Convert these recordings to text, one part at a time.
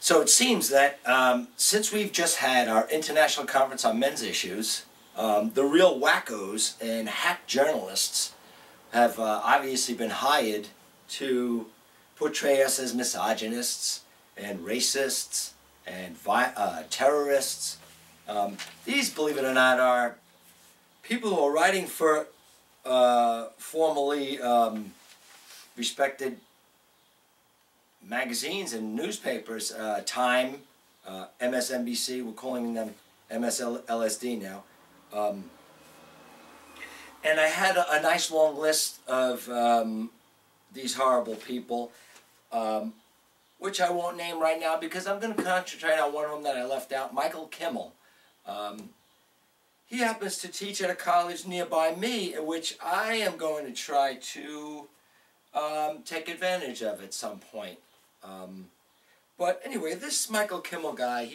So it seems that since we've just had our international conference on men's issues, the real wackos and hack journalists have obviously been hired to portray us as misogynists and racists and terrorists. These, believe it or not, are people who are writing for formerly respected magazines and newspapers, Time, MSNBC, we're calling them MSLSD now. And I had a nice long list of these horrible people, which I won't name right now because I'm going to concentrate on one of them that I left out, Michael Kimmel. He happens to teach at a college nearby me, which I am going to try to take advantage of at some point. But anyway, this Michael Kimmel guy,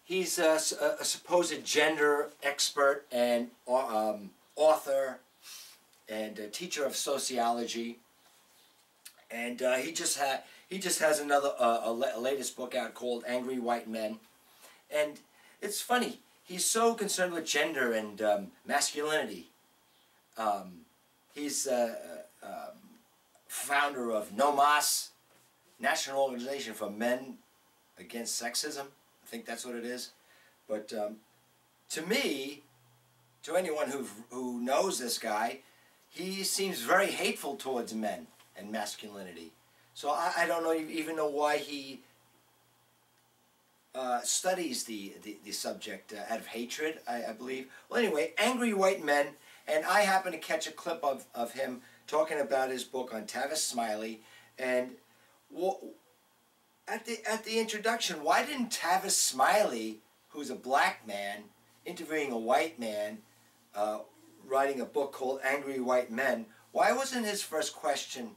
he's a supposed gender expert and author and a teacher of sociology, and he just has another latest book out called Angry White Men, and it's funny. He's so concerned with gender and masculinity. He's founder of NOMAS, National Organization for Men Against Sexism. I think that's what it is. But to me, to anyone who knows this guy, he seems very hateful towards men and masculinity. So I don't even know why he studies the subject out of hatred, I believe. Well, anyway, Angry White Men, and I happened to catch a clip of him talking about his book on Tavis Smiley, and at the introduction, why didn't Tavis Smiley, who's a black man, interviewing a white man, writing a book called Angry White Men, why wasn't his first question,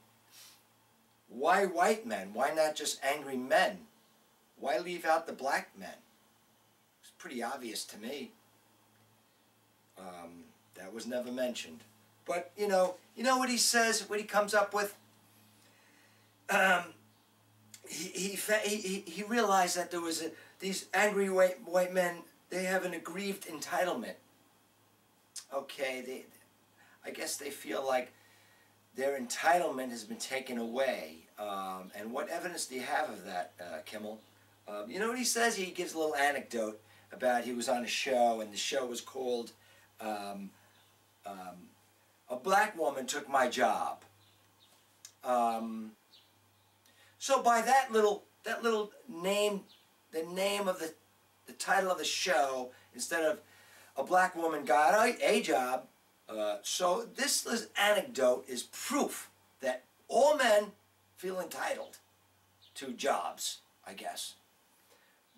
why white men? Why not just angry men? Why leave out the black men? It's pretty obvious to me. That was never mentioned. But you know what he says, what he comes up with. He realized that there was these angry white men. They have an aggrieved entitlement. Okay, I guess they feel like their entitlement has been taken away. And what evidence do you have of that, Kimmel? You know what he says? He gives a little anecdote about he was on a show, and the show was called A Black Woman Took My Job. So by that little name, the name of the title of the show, instead of A Black Woman Got a Job, so this anecdote is proof that all men feel entitled to jobs, I guess.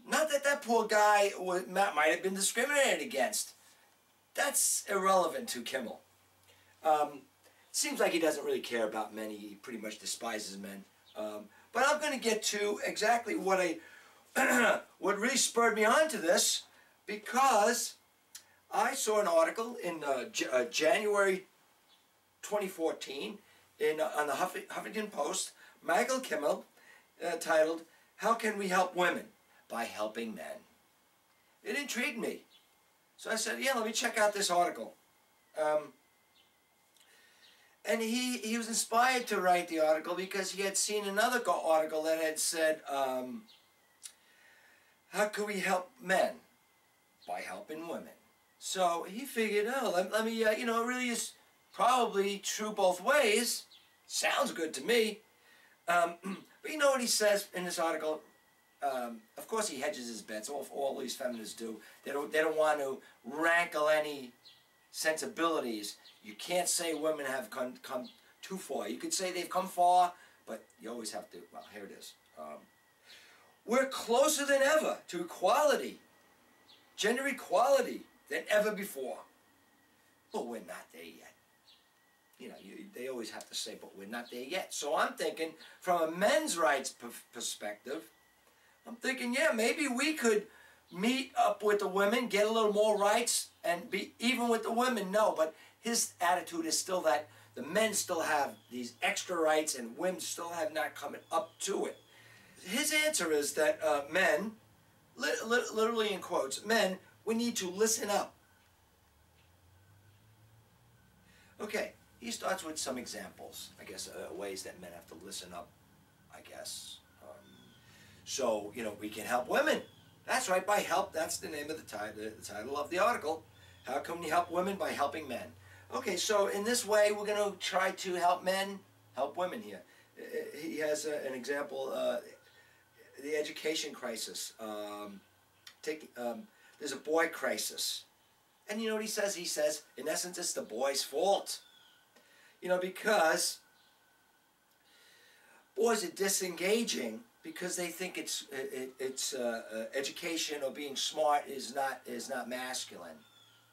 Not that that poor guy might have been discriminated against. That's irrelevant to Kimmel. Seems like he doesn't really care about men. He pretty much despises men. But I'm going to get to exactly what what really spurred me on to this, because I saw an article in January 2014 on the Huffington Post, Michael Kimmel, titled, "How Can We Help Women? By Helping Men." It intrigued me. So I said, yeah, let me check out this article. And he was inspired to write the article because he had seen another article that had said, how can we help men? By helping women. So he figured, oh, let me, you know, it really is probably true both ways. Sounds good to me. But you know what he says in this article? Of course he hedges his bets. All these feminists do. They don't want to rankle any sensibilities. You can't say women have come too far. You could say they've come far, but you always have to. Well, here it is. We're closer than ever to equality, gender equality, than ever before. But we're not there yet. You know, they always have to say, but we're not there yet. So I'm thinking, from a men's rights perspective, I'm thinking, yeah, maybe we could meet up with the women, get a little more rights, and be even with the women. No, but his attitude is still that the men still have these extra rights and women still have not come up to it. His answer is that men, literally in quotes, men, we need to listen up. Okay, he starts with some examples, I guess, ways that men have to listen up, I guess. So, we can help women. That's right, by help, that's the name of the title of the article. How can we help women? By helping men. Okay, so in this way, we're going to try to help men, help women here. He has an example, the education crisis. There's a boy crisis. And you know what he says? He says, in essence, it's the boy's fault. Because boys are disengaging because they think it's education or being smart is not masculine.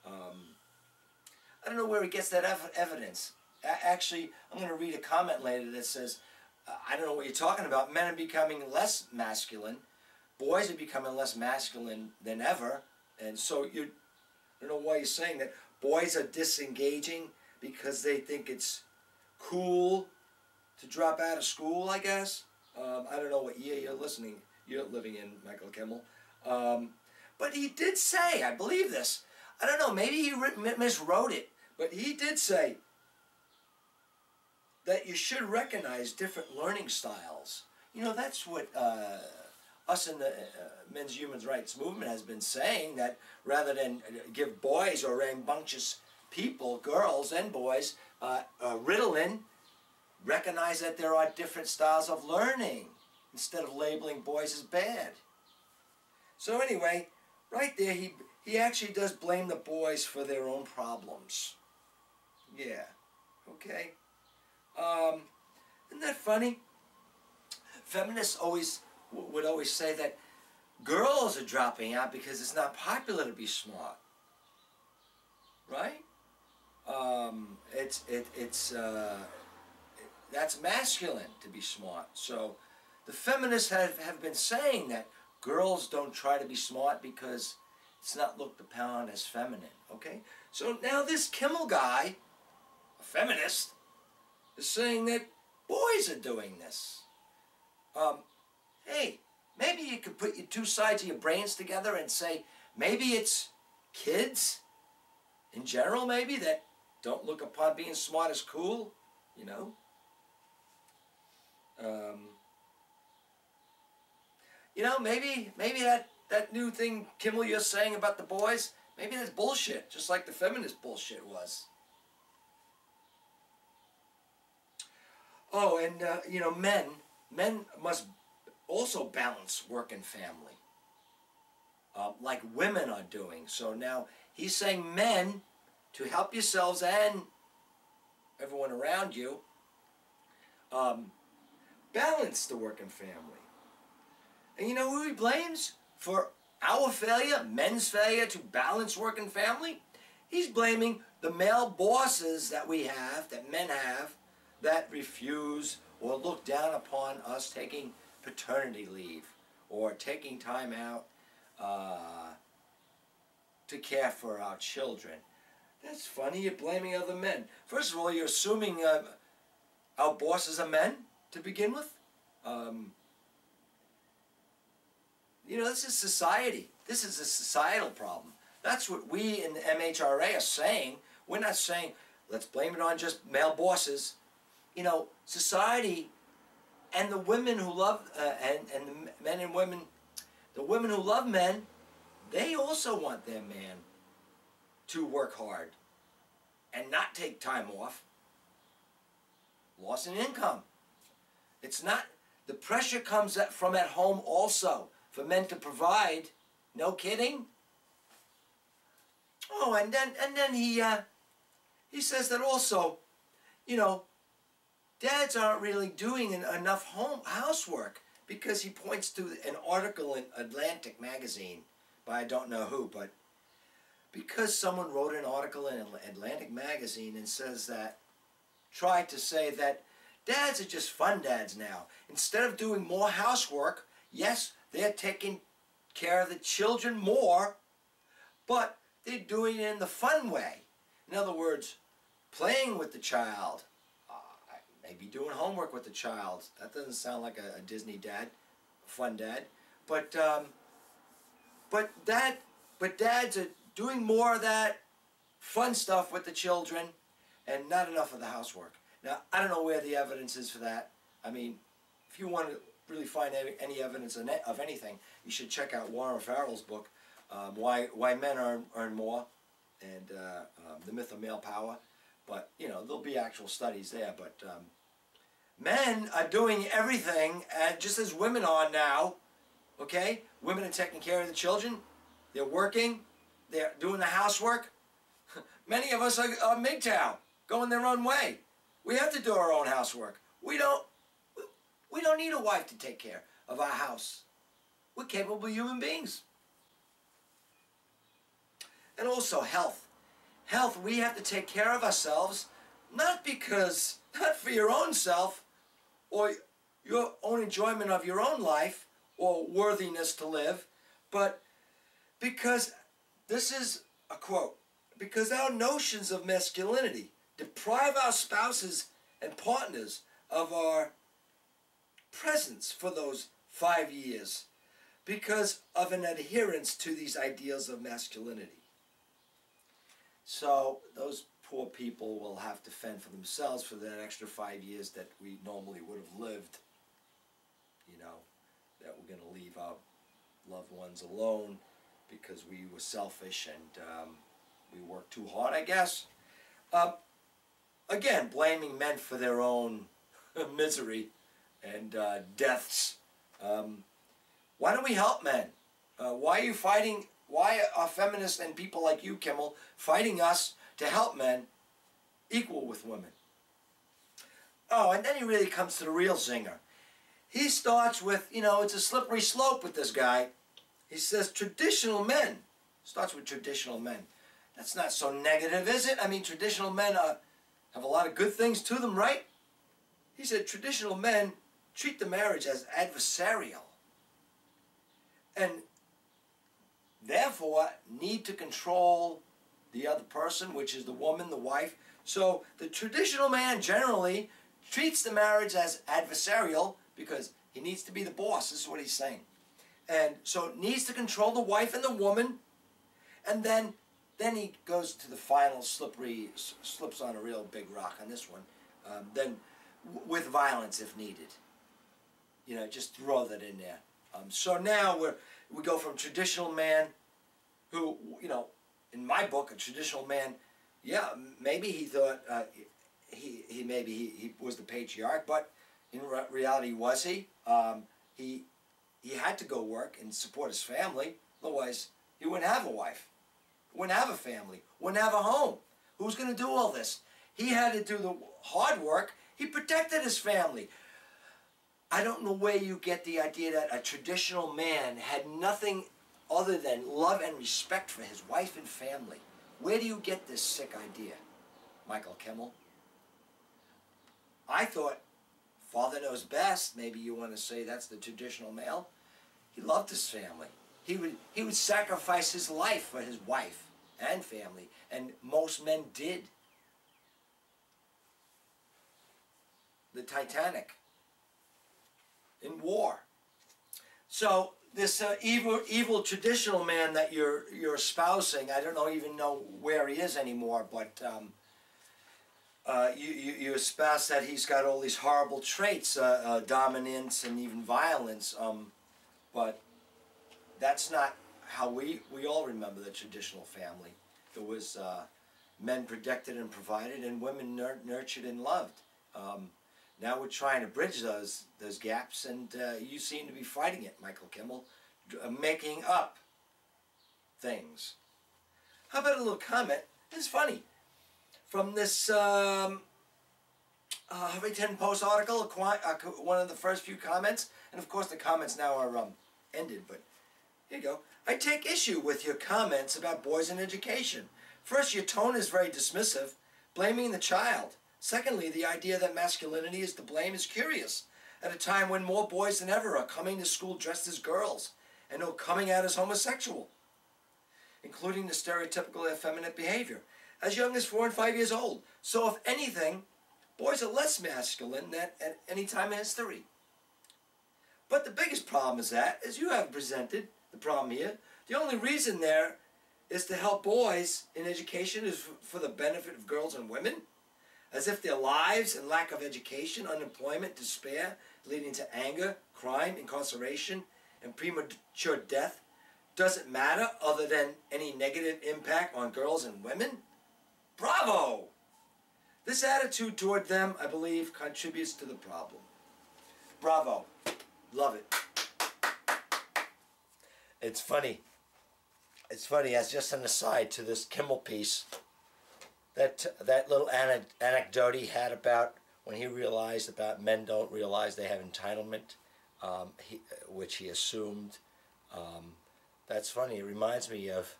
I don't know where he gets that evidence. Actually, I'm going to read a comment later that says, I don't know what you're talking about. Men are becoming less masculine. Boys are becoming less masculine than ever. And so I don't know why you're saying that. Boys are disengaging because they think it's cool to drop out of school, I guess. I don't know what year you're living in, Michael Kimmel. But he did say, I believe this, I don't know, maybe he miswrote it, but he did say that you should recognize different learning styles. That's what us in the men's human rights movement has been saying, that rather than give boys or rambunctious people, girls and boys, Ritalin, recognize that there are different styles of learning instead of labeling boys as bad. So anyway, right there, he actually does blame the boys for their own problems. Yeah, okay. Isn't that funny? Feminists would always say that girls are dropping out because it's not popular to be smart, right? That's masculine to be smart. So the feminists have been saying that girls don't try to be smart because it's not looked upon as feminine, okay? So now this Kimmel guy, a feminist, is saying that boys are doing this. Hey, maybe you could put your two sides of your brains together and say, maybe it's kids in general, maybe, that don't look upon being smart as cool, maybe that new thing, Kimmel, you're saying about the boys, maybe that's bullshit, just like the feminist bullshit was. Oh, and, men must also balance work and family, like women are doing. So now he's saying, men, to help yourselves and everyone around you, balance the work and family. And you know who he blames for our failure, men's failure to balance work and family? He's blaming the male bosses that we have, that men have, that refuse or look down upon us taking paternity leave or taking time out to care for our children. That's funny, you're blaming other men. First of all, you're assuming our bosses are men to begin with. This is society. This is a societal problem. That's what we in the MHRA are saying. We're not saying, let's blame it on just male bosses. Society and the women who love, and the men and women, the women who love men, they also want their man to work hard and not take time off. Loss in income. It's not, the pressure comes from at home also for men to provide. No kidding. Oh, and then he says that also, dads aren't really doing enough housework, because he points to an article in Atlantic magazine by I don't know who, but because someone wrote an article in Atlantic magazine and says that, tried to say that dads are just fun dads now. Instead of doing more housework, yes, they're taking care of the children more, but they're doing it in the fun way. In other words, playing with the child, maybe doing homework with the child. That doesn't sound like a Disney dad. fun dad. But dads are doing more of that fun stuff with the children and not enough of the housework. Now, I don't know where the evidence is for that. I mean, if you want to really find any evidence of anything, you should check out Warren Farrell's book, Why Men Earn More, and The Myth of Male Power. But, you know, there'll be actual studies there. But men are doing everything, just as women are now, okay? Women are taking care of the children. They're working. They're doing the housework. Many of us are MGTOW, going their own way. We have to do our own housework. We don't need a wife to take care of our house. We're capable human beings. And also health. Health, we have to take care of ourselves, not for your own self or your own enjoyment of your own life or worthiness to live, but because, this is a quote, because our notions of masculinity deprive our spouses and partners of our presence for those 5 years because of an adherence to these ideals of masculinity. So those poor people will have to fend for themselves for that extra 5 years that we normally would have lived. You know, that we're going to leave our loved ones alone because we were selfish and we worked too hard, I guess. Again, blaming men for their own misery and deaths. Why don't we help men? Why are you fighting? Why are feminists and people like you, Kimmel, fighting us to help men equal with women? Oh, and then he really comes to the real zinger. He starts with, you know, it's a slippery slope with this guy. He says traditional men. Starts with traditional men. That's not so negative, is it? I mean, traditional men have a lot of good things to them, right? He said traditional men treat the marriage as adversarial and therefore need to control the other person, which is the woman, the wife. So the traditional man generally treats the marriage as adversarial because he needs to be the boss. This is what he's saying. And so it needs to control the wife and the woman. And then he goes to the final slips on a real big rock on this one. Then with violence if needed. You know, just throw that in there. So now we go from traditional man who, you know, in my book, a traditional man, yeah, maybe he thought he was the patriarch, but in reality, was he? He had to go work and support his family. Otherwise, he wouldn't have a wife, wouldn't have a family, wouldn't have a home. Who's going to do all this? He had to do the hard work. He protected his family. I don't know where you get the idea that a traditional man had nothing other than love and respect for his wife and family. Where do you get this sick idea, Michael Kimmel? I thought father knows best. Maybe you want to say that's the traditional male. He loved his family. He would sacrifice his life for his wife and family, and most men did. The Titanic, in war. So this evil traditional man that you're espousing, I don't even know where he is anymore, but you espouse that he's got all these horrible traits, dominance and even violence, but that's not how we all remember the traditional family. There was men protected and provided, and women nurtured and loved. Now we're trying to bridge those gaps, and you seem to be fighting it, Michael Kimmel, making up things. How about a little comment? It's funny. From this Huffington Post article, one of the first few comments, and of course the comments now are ended, but here you go. I take issue with your comments about boys in education. First, your tone is very dismissive, blaming the child. Secondly, the idea that masculinity is to blame is curious, at a time when more boys than ever are coming to school dressed as girls and are coming out as homosexual, including the stereotypical effeminate behavior, as young as 4 and 5 years old. So if anything, boys are less masculine than at any time in history. But the biggest problem is that, as you have presented the problem here, the only reason there is to help boys in education is for the benefit of girls and women, as if their lives and lack of education, unemployment, despair, leading to anger, crime, incarceration, and premature death doesn't matter other than any negative impact on girls and women? Bravo! This attitude toward them, I believe, contributes to the problem. Bravo. Love it. It's funny. It's funny, as just an aside to this Kimmel piece, that little anecdote he had about when he realized about men don't realize they have entitlement, which he assumed. That's funny. It reminds me of,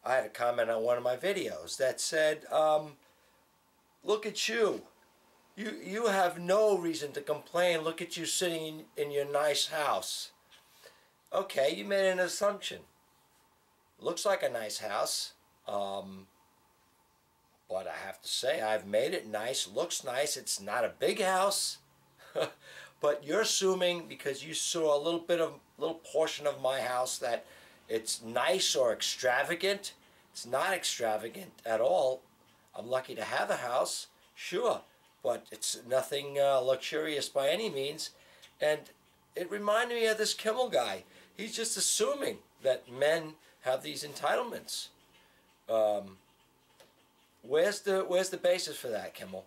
I had a comment on one of my videos that said, look at you. You have no reason to complain. Look at you sitting in your nice house. Okay, you made an assumption. Looks like a nice house. But I have to say, I've made it nice. Looks nice. It's not a big house. But you're assuming, because you saw a little portion of my house, that it's nice or extravagant. It's not extravagant at all. I'm lucky to have a house, sure, but it's nothing luxurious by any means. And it reminded me of this Kimmel guy. He's just assuming that men have these entitlements. Where's the basis for that, Kimmel?